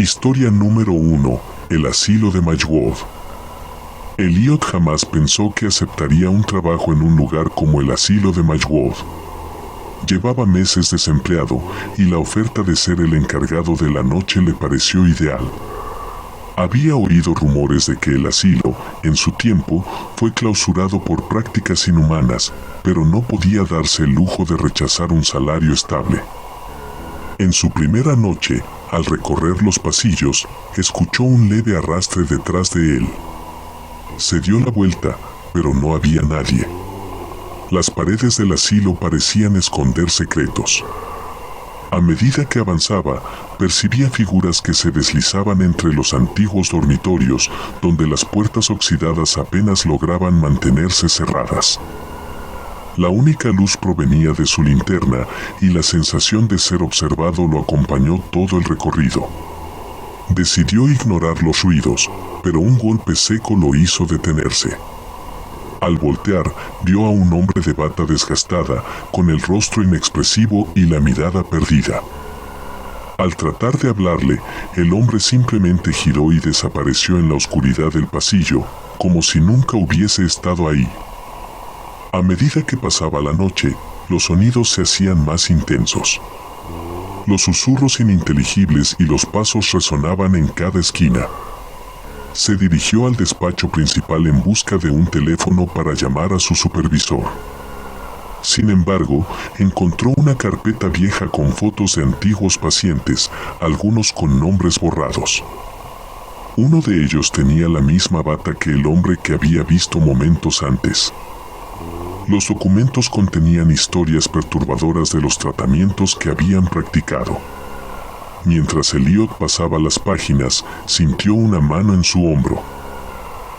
Historia número 1. El asilo de Maywood. Elliot jamás pensó que aceptaría un trabajo en un lugar como el asilo de Maywood. Llevaba meses desempleado y la oferta de ser el encargado de la noche le pareció ideal. Había oído rumores de que el asilo, en su tiempo, fue clausurado por prácticas inhumanas, pero no podía darse el lujo de rechazar un salario estable. En su primera noche, al recorrer los pasillos, escuchó un leve arrastre detrás de él. Se dio la vuelta, pero no había nadie. Las paredes del asilo parecían esconder secretos. A medida que avanzaba, percibía figuras que se deslizaban entre los antiguos dormitorios, donde las puertas oxidadas apenas lograban mantenerse cerradas. La única luz provenía de su linterna y la sensación de ser observado lo acompañó todo el recorrido. Decidió ignorar los ruidos, pero un golpe seco lo hizo detenerse. Al voltear, vio a un hombre de bata desgastada, con el rostro inexpresivo y la mirada perdida. Al tratar de hablarle, el hombre simplemente giró y desapareció en la oscuridad del pasillo, como si nunca hubiese estado ahí. A medida que pasaba la noche, los sonidos se hacían más intensos. Los susurros ininteligibles y los pasos resonaban en cada esquina. Se dirigió al despacho principal en busca de un teléfono para llamar a su supervisor. Sin embargo, encontró una carpeta vieja con fotos de antiguos pacientes, algunos con nombres borrados. Uno de ellos tenía la misma bata que el hombre que había visto momentos antes. Los documentos contenían historias perturbadoras de los tratamientos que habían practicado. Mientras Elliot pasaba las páginas, sintió una mano en su hombro.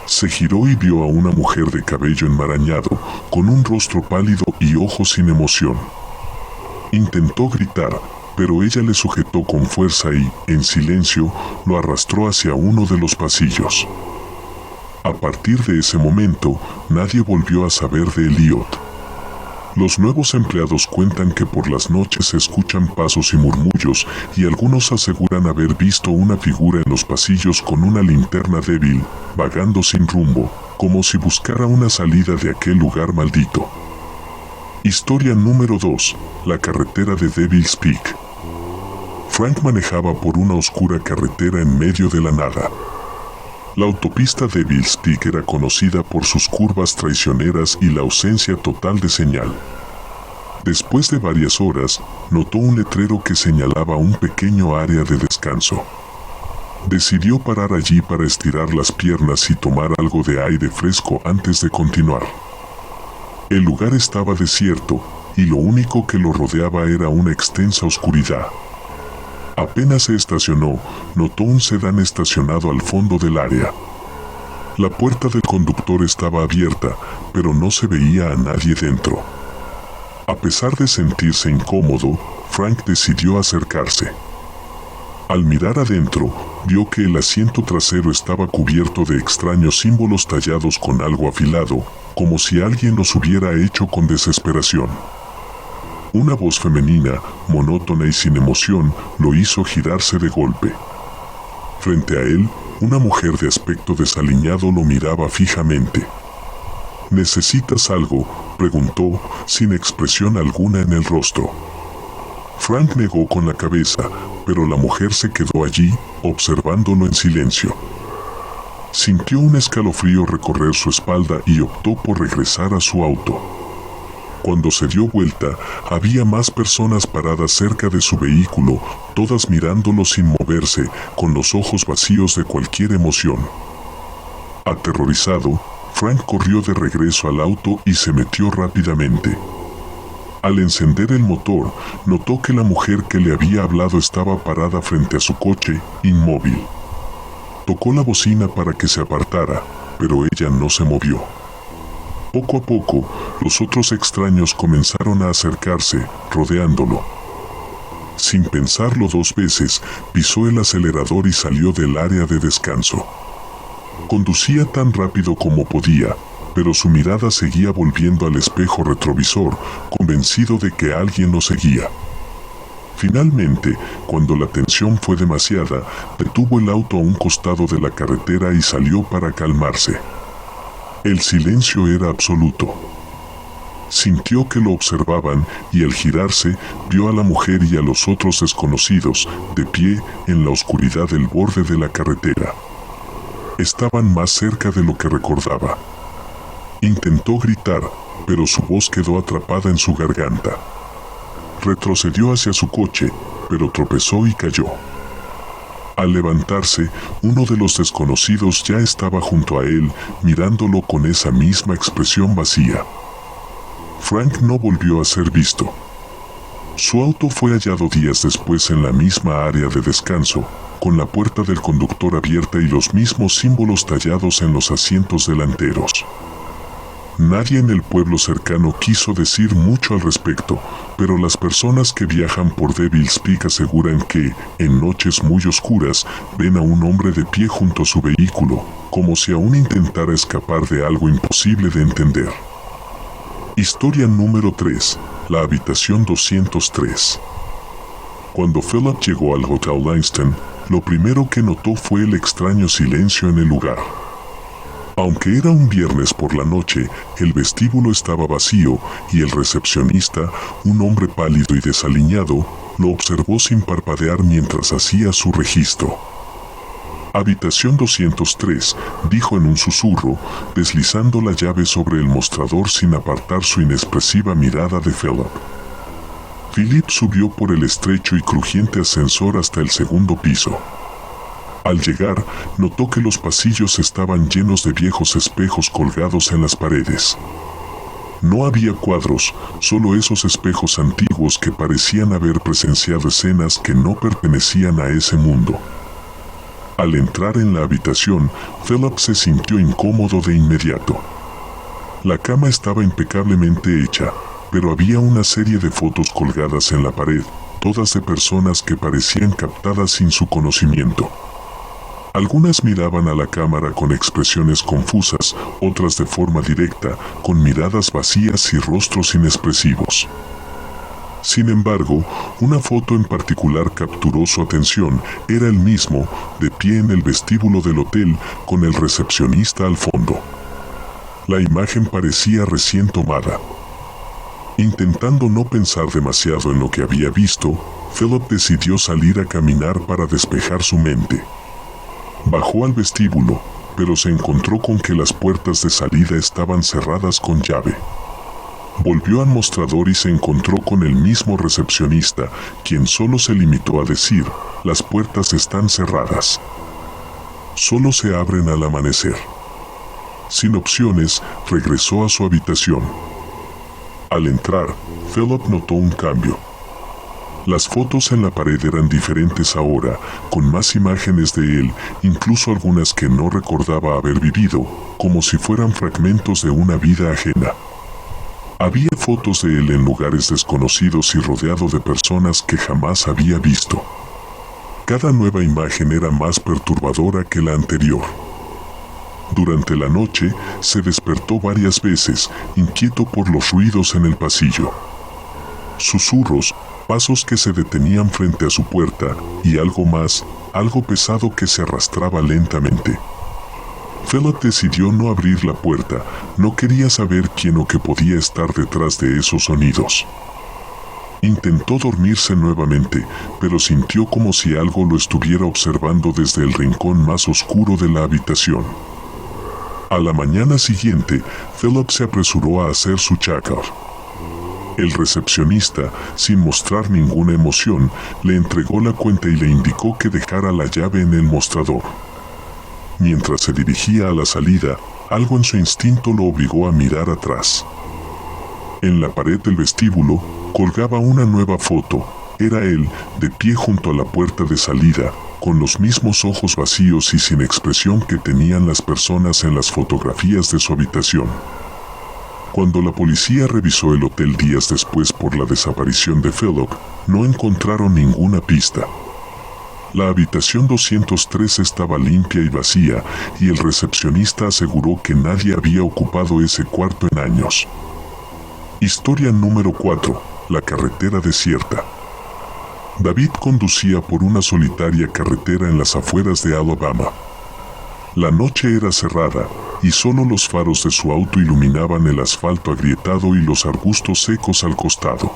Se giró y vio a una mujer de cabello enmarañado, con un rostro pálido y ojos sin emoción. Intentó gritar, pero ella le sujetó con fuerza y, en silencio, lo arrastró hacia uno de los pasillos. A partir de ese momento, nadie volvió a saber de Elliot. Los nuevos empleados cuentan que por las noches se escuchan pasos y murmullos, y algunos aseguran haber visto una figura en los pasillos con una linterna débil, vagando sin rumbo, como si buscara una salida de aquel lugar maldito. Historia número 2. La carretera de Devil's Peak. Frank manejaba por una oscura carretera en medio de la nada. La autopista Devil's Peak era conocida por sus curvas traicioneras y la ausencia total de señal. Después de varias horas, notó un letrero que señalaba un pequeño área de descanso. Decidió parar allí para estirar las piernas y tomar algo de aire fresco antes de continuar. El lugar estaba desierto, y lo único que lo rodeaba era una extensa oscuridad. Apenas se estacionó, notó un sedán estacionado al fondo del área. La puerta del conductor estaba abierta, pero no se veía a nadie dentro. A pesar de sentirse incómodo, Frank decidió acercarse. Al mirar adentro, vio que el asiento trasero estaba cubierto de extraños símbolos tallados con algo afilado, como si alguien los hubiera hecho con desesperación. Una voz femenina, monótona y sin emoción, lo hizo girarse de golpe. Frente a él, una mujer de aspecto desaliñado lo miraba fijamente. ¿Necesitas algo?, preguntó, sin expresión alguna en el rostro. Frank negó con la cabeza, pero la mujer se quedó allí, observándolo en silencio. Sintió un escalofrío recorrer su espalda y optó por regresar a su auto. Cuando se dio vuelta, había más personas paradas cerca de su vehículo, todas mirándolo sin moverse, con los ojos vacíos de cualquier emoción. Aterrorizado, Frank corrió de regreso al auto y se metió rápidamente. Al encender el motor, notó que la mujer que le había hablado estaba parada frente a su coche, inmóvil. Tocó la bocina para que se apartara, pero ella no se movió. Poco a poco, los otros extraños comenzaron a acercarse, rodeándolo. Sin pensarlo dos veces, pisó el acelerador y salió del área de descanso. Conducía tan rápido como podía, pero su mirada seguía volviendo al espejo retrovisor, convencido de que alguien lo seguía. Finalmente, cuando la tensión fue demasiada, detuvo el auto a un costado de la carretera y salió para calmarse. El silencio era absoluto. Sintió que lo observaban y al girarse vio a la mujer y a los otros desconocidos de pie en la oscuridad del borde de la carretera. Estaban más cerca de lo que recordaba. Intentó gritar, pero su voz quedó atrapada en su garganta. Retrocedió hacia su coche, pero tropezó y cayó. Al levantarse, uno de los desconocidos ya estaba junto a él, mirándolo con esa misma expresión vacía. Frank no volvió a ser visto. Su auto fue hallado días después en la misma área de descanso, con la puerta del conductor abierta y los mismos símbolos tallados en los asientos delanteros. Nadie en el pueblo cercano quiso decir mucho al respecto, pero las personas que viajan por Devil's Peak aseguran que, en noches muy oscuras, ven a un hombre de pie junto a su vehículo, como si aún intentara escapar de algo imposible de entender. Historia número 3. La habitación 203. Cuando Philip llegó al Hotel Langston, lo primero que notó fue el extraño silencio en el lugar. Aunque era un viernes por la noche, el vestíbulo estaba vacío y el recepcionista, un hombre pálido y desaliñado, lo observó sin parpadear mientras hacía su registro. Habitación 203, dijo en un susurro, deslizando la llave sobre el mostrador sin apartar su inexpresiva mirada de Philip. Philip subió por el estrecho y crujiente ascensor hasta el segundo piso. Al llegar, notó que los pasillos estaban llenos de viejos espejos colgados en las paredes. No había cuadros, solo esos espejos antiguos que parecían haber presenciado escenas que no pertenecían a ese mundo. Al entrar en la habitación, Philip se sintió incómodo de inmediato. La cama estaba impecablemente hecha, pero había una serie de fotos colgadas en la pared, todas de personas que parecían captadas sin su conocimiento. Algunas miraban a la cámara con expresiones confusas, otras de forma directa, con miradas vacías y rostros inexpresivos. Sin embargo, una foto en particular capturó su atención. Era el mismo, de pie en el vestíbulo del hotel, con el recepcionista al fondo. La imagen parecía recién tomada. Intentando no pensar demasiado en lo que había visto, Philip decidió salir a caminar para despejar su mente. Bajó al vestíbulo, pero se encontró con que las puertas de salida estaban cerradas con llave. Volvió al mostrador y se encontró con el mismo recepcionista, quien solo se limitó a decir: «Las puertas están cerradas. Solo se abren al amanecer». Sin opciones, regresó a su habitación. Al entrar, Philip notó un cambio. Las fotos en la pared eran diferentes ahora, con más imágenes de él, incluso algunas que no recordaba haber vivido, como si fueran fragmentos de una vida ajena. Había fotos de él en lugares desconocidos y rodeado de personas que jamás había visto. Cada nueva imagen era más perturbadora que la anterior. Durante la noche, se despertó varias veces, inquieto por los ruidos en el pasillo. Susurros, pasos que se detenían frente a su puerta, y algo más, algo pesado que se arrastraba lentamente. Philip decidió no abrir la puerta, no quería saber quién o qué podía estar detrás de esos sonidos. Intentó dormirse nuevamente, pero sintió como si algo lo estuviera observando desde el rincón más oscuro de la habitación. A la mañana siguiente, Philip se apresuró a hacer su check-out. El recepcionista, sin mostrar ninguna emoción, le entregó la cuenta y le indicó que dejara la llave en el mostrador. Mientras se dirigía a la salida, algo en su instinto lo obligó a mirar atrás. En la pared del vestíbulo, colgaba una nueva foto. Era él, de pie junto a la puerta de salida, con los mismos ojos vacíos y sin expresión que tenían las personas en las fotografías de su habitación. Cuando la policía revisó el hotel días después por la desaparición de Philip, no encontraron ninguna pista. La habitación 203 estaba limpia y vacía, y el recepcionista aseguró que nadie había ocupado ese cuarto en años. Historia número 4. La carretera desierta. David conducía por una solitaria carretera en las afueras de Alabama. La noche era cerrada, y solo los faros de su auto iluminaban el asfalto agrietado y los arbustos secos al costado.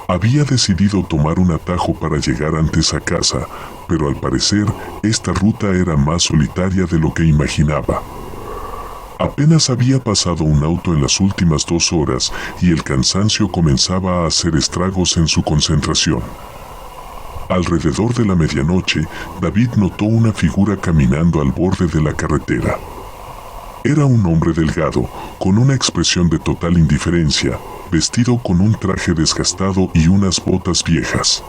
Había decidido tomar un atajo para llegar antes a casa, pero al parecer, esta ruta era más solitaria de lo que imaginaba. Apenas había pasado un auto en las últimas 2 horas, y el cansancio comenzaba a hacer estragos en su concentración. Alrededor de la medianoche, David notó una figura caminando al borde de la carretera. Era un hombre delgado, con una expresión de total indiferencia, vestido con un traje desgastado y unas botas viejas.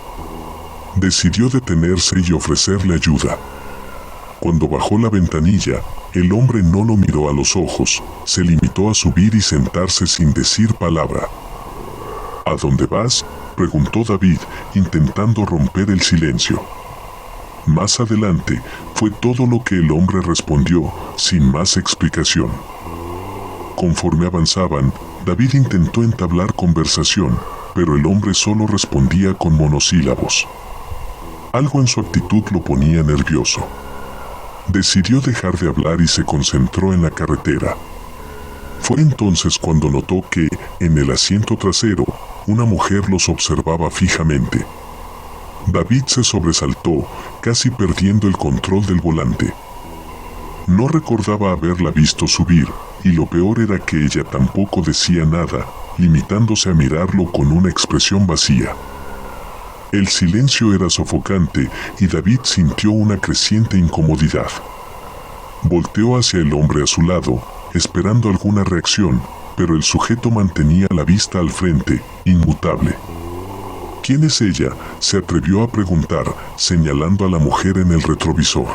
Decidió detenerse y ofrecerle ayuda. Cuando bajó la ventanilla, el hombre no lo miró a los ojos, se limitó a subir y sentarse sin decir palabra. ¿A dónde vas?, preguntó David, intentando romper el silencio. Más adelante, fue todo lo que el hombre respondió, sin más explicación. Conforme avanzaban, David intentó entablar conversación, pero el hombre solo respondía con monosílabos. Algo en su actitud lo ponía nervioso. Decidió dejar de hablar y se concentró en la carretera. Fue entonces cuando notó que, en el asiento trasero, una mujer los observaba fijamente. David se sobresaltó, casi perdiendo el control del volante. No recordaba haberla visto subir, y lo peor era que ella tampoco decía nada, limitándose a mirarlo con una expresión vacía. El silencio era sofocante, y David sintió una creciente incomodidad. Volteó hacia el hombre a su lado, esperando alguna reacción, pero el sujeto mantenía la vista al frente, inmutable. ¿Quién es ella?, se atrevió a preguntar, señalando a la mujer en el retrovisor.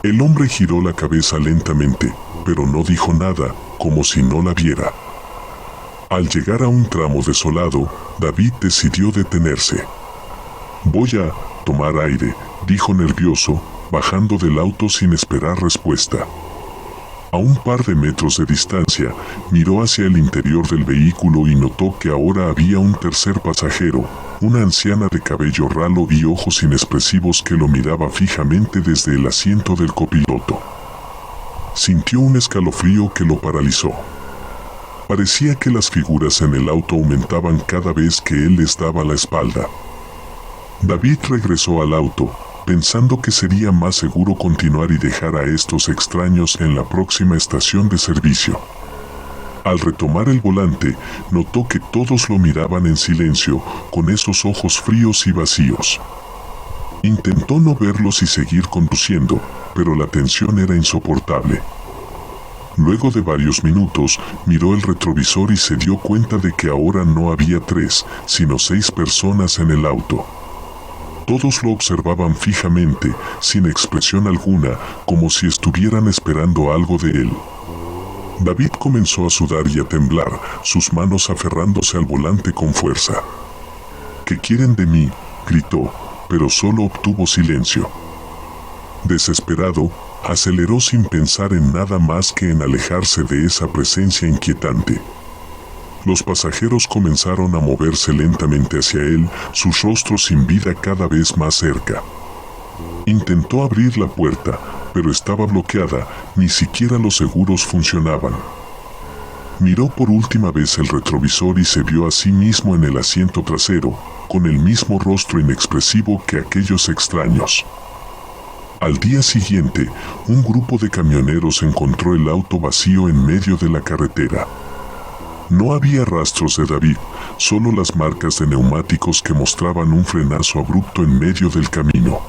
El hombre giró la cabeza lentamente, pero no dijo nada, como si no la viera. Al llegar a un tramo desolado, David decidió detenerse. «Voy a tomar aire», dijo nervioso, bajando del auto sin esperar respuesta. A un par de metros de distancia, miró hacia el interior del vehículo y notó que ahora había un tercer pasajero, una anciana de cabello ralo y ojos inexpresivos que lo miraba fijamente desde el asiento del copiloto. Sintió un escalofrío que lo paralizó. Parecía que las figuras en el auto aumentaban cada vez que él les daba la espalda. David regresó al auto, pensando que sería más seguro continuar y dejar a estos extraños en la próxima estación de servicio. Al retomar el volante, notó que todos lo miraban en silencio, con esos ojos fríos y vacíos. Intentó no verlos y seguir conduciendo, pero la tensión era insoportable. Luego de varios minutos, miró el retrovisor y se dio cuenta de que ahora no había 3, sino 6 personas en el auto. Todos lo observaban fijamente, sin expresión alguna, como si estuvieran esperando algo de él. David comenzó a sudar y a temblar, sus manos aferrándose al volante con fuerza. «¿Qué quieren de mí?», gritó, pero solo obtuvo silencio. Desesperado, aceleró sin pensar en nada más que en alejarse de esa presencia inquietante. Los pasajeros comenzaron a moverse lentamente hacia él, sus rostros sin vida cada vez más cerca. Intentó abrir la puerta, pero estaba bloqueada, ni siquiera los seguros funcionaban. Miró por última vez el retrovisor y se vio a sí mismo en el asiento trasero, con el mismo rostro inexpresivo que aquellos extraños. Al día siguiente, un grupo de camioneros encontró el auto vacío en medio de la carretera. No había rastros de David, solo las marcas de neumáticos que mostraban un frenazo abrupto en medio del camino.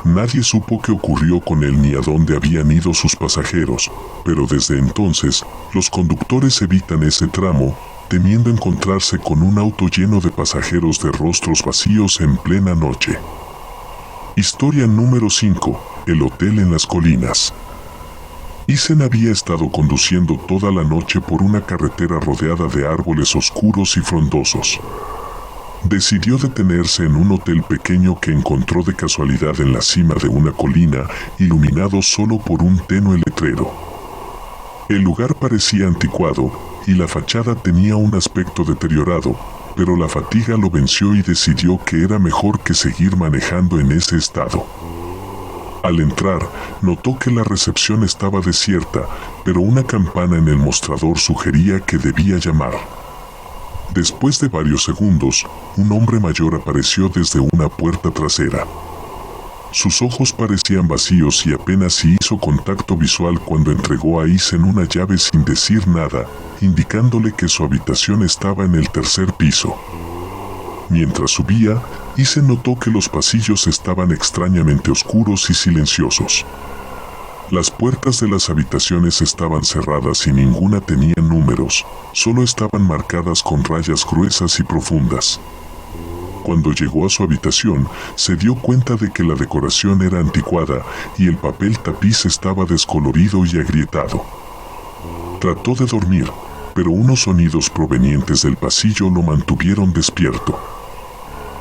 Nadie supo qué ocurrió con él ni a dónde habían ido sus pasajeros, pero desde entonces, los conductores evitan ese tramo, temiendo encontrarse con un auto lleno de pasajeros de rostros vacíos en plena noche. Historia número 5. El hotel en las colinas. Ethan había estado conduciendo toda la noche por una carretera rodeada de árboles oscuros y frondosos. Decidió detenerse en un hotel pequeño que encontró de casualidad en la cima de una colina, iluminado solo por un tenue letrero. El lugar parecía anticuado, y la fachada tenía un aspecto deteriorado, pero la fatiga lo venció y decidió que era mejor que seguir manejando en ese estado. Al entrar, notó que la recepción estaba desierta, pero una campana en el mostrador sugería que debía llamar. Después de varios segundos, un hombre mayor apareció desde una puerta trasera. Sus ojos parecían vacíos y apenas si hizo contacto visual cuando entregó a Isen una llave sin decir nada, indicándole que su habitación estaba en el tercer piso. Mientras subía, Isen notó que los pasillos estaban extrañamente oscuros y silenciosos. Las puertas de las habitaciones estaban cerradas y ninguna tenía números, solo estaban marcadas con rayas gruesas y profundas. Cuando llegó a su habitación, se dio cuenta de que la decoración era anticuada y el papel tapiz estaba descolorido y agrietado. Trató de dormir, pero unos sonidos provenientes del pasillo lo mantuvieron despierto.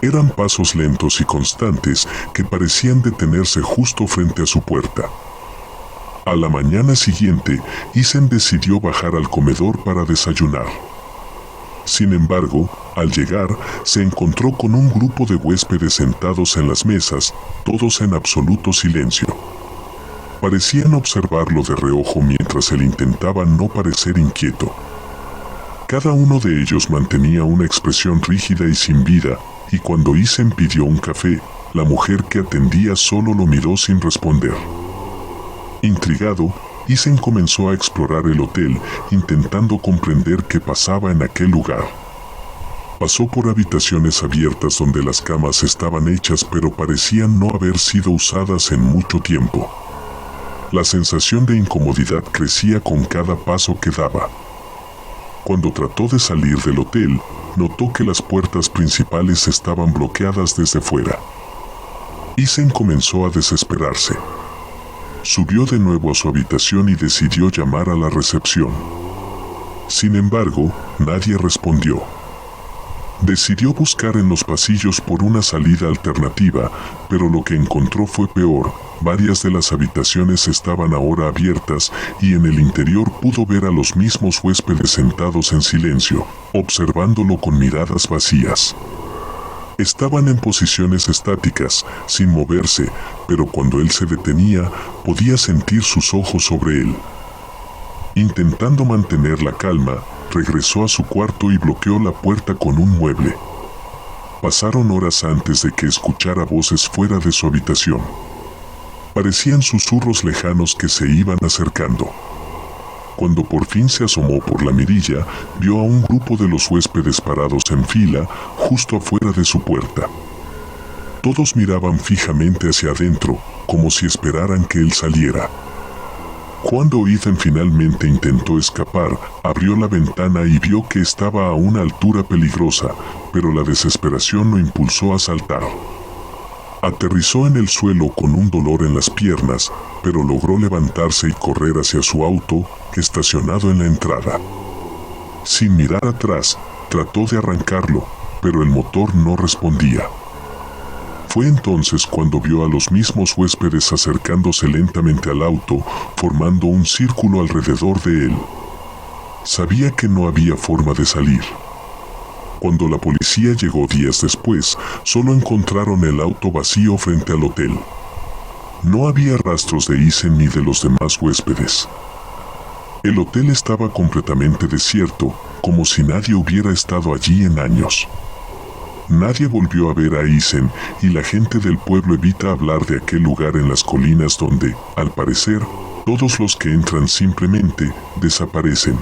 Eran pasos lentos y constantes que parecían detenerse justo frente a su puerta. A la mañana siguiente, Isen decidió bajar al comedor para desayunar. Sin embargo, al llegar, se encontró con un grupo de huéspedes sentados en las mesas, todos en absoluto silencio. Parecían observarlo de reojo mientras él intentaba no parecer inquieto. Cada uno de ellos mantenía una expresión rígida y sin vida, y cuando Isen pidió un café, la mujer que atendía solo lo miró sin responder. Intrigado, Isen comenzó a explorar el hotel, intentando comprender qué pasaba en aquel lugar. Pasó por habitaciones abiertas donde las camas estaban hechas pero parecían no haber sido usadas en mucho tiempo. La sensación de incomodidad crecía con cada paso que daba. Cuando trató de salir del hotel, notó que las puertas principales estaban bloqueadas desde fuera. Isen comenzó a desesperarse. Subió de nuevo a su habitación y decidió llamar a la recepción. Sin embargo, nadie respondió. Decidió buscar en los pasillos por una salida alternativa, pero lo que encontró fue peor. Varias de las habitaciones estaban ahora abiertas y en el interior pudo ver a los mismos huéspedes sentados en silencio, observándolo con miradas vacías. Estaban en posiciones estáticas, sin moverse, pero cuando él se detenía, podía sentir sus ojos sobre él. Intentando mantener la calma, regresó a su cuarto y bloqueó la puerta con un mueble. Pasaron horas antes de que escuchara voces fuera de su habitación. Parecían susurros lejanos que se iban acercando. Cuando por fin se asomó por la mirilla, vio a un grupo de los huéspedes parados en fila, justo afuera de su puerta. Todos miraban fijamente hacia adentro, como si esperaran que él saliera. Cuando Ethan finalmente intentó escapar, abrió la ventana y vio que estaba a una altura peligrosa, pero la desesperación lo impulsó a saltar. Aterrizó en el suelo con un dolor en las piernas, pero logró levantarse y correr hacia su auto, estacionado en la entrada. Sin mirar atrás, trató de arrancarlo, pero el motor no respondía. Fue entonces cuando vio a los mismos huéspedes acercándose lentamente al auto, formando un círculo alrededor de él. Sabía que no había forma de salir. Cuando la policía llegó días después, solo encontraron el auto vacío frente al hotel. No había rastros de Isen ni de los demás huéspedes. El hotel estaba completamente desierto, como si nadie hubiera estado allí en años. Nadie volvió a ver a Isen y la gente del pueblo evita hablar de aquel lugar en las colinas donde, al parecer, todos los que entran simplemente desaparecen.